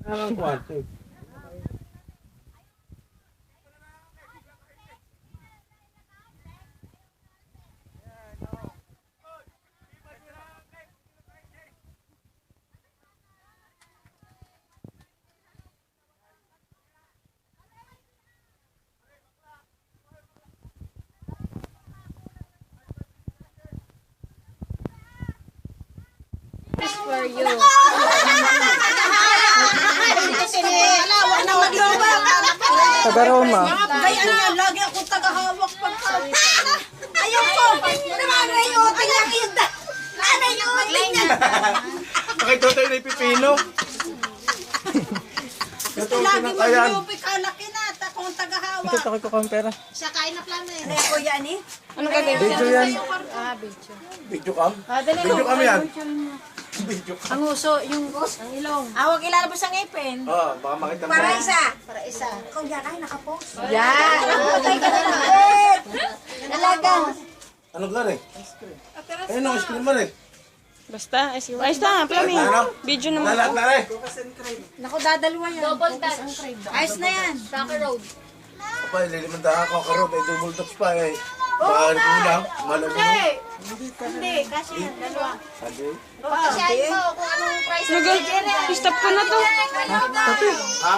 Ang kwarto. For you. Taga-Roma. Gaya niya, lagi ako tagahawak pagka. Ayaw ko. Nanay yung uting niya kita. Nanay yung uting niya. Pakitutoy na ipipino. Lagi mag-iupi ka na kinata kung tagahawak. Ito ko kung pera. Siya kain na plano eh. Ano yung kuya ni? Anong gagawin? Video yan. Ah, video. Video cam? Dali Video mo. cam yan. Video cam. Ang uso, ang ilong. Awag ilalabas ang ipin. Oh, baka makita mo. Para isa. Para isa. Kuya ay nakapost. Yan. Patay ka na lang. Talaga. Ano ka rin? Ayun ang screen mo rin. Basta, ayos na, Plami. Ano? Video naman. Lalat na rin. Naku, dadalawa yan. Double touch. Ayos na yan. Soccer road. Pa, ililimanda ako. Karot, ay double tops pa eh. Baka kulang. Malam mo. Hindi, kasi yan. Dalawa. Sabi. Pasyahin mo kung anong price. Stop ko na to. Ha?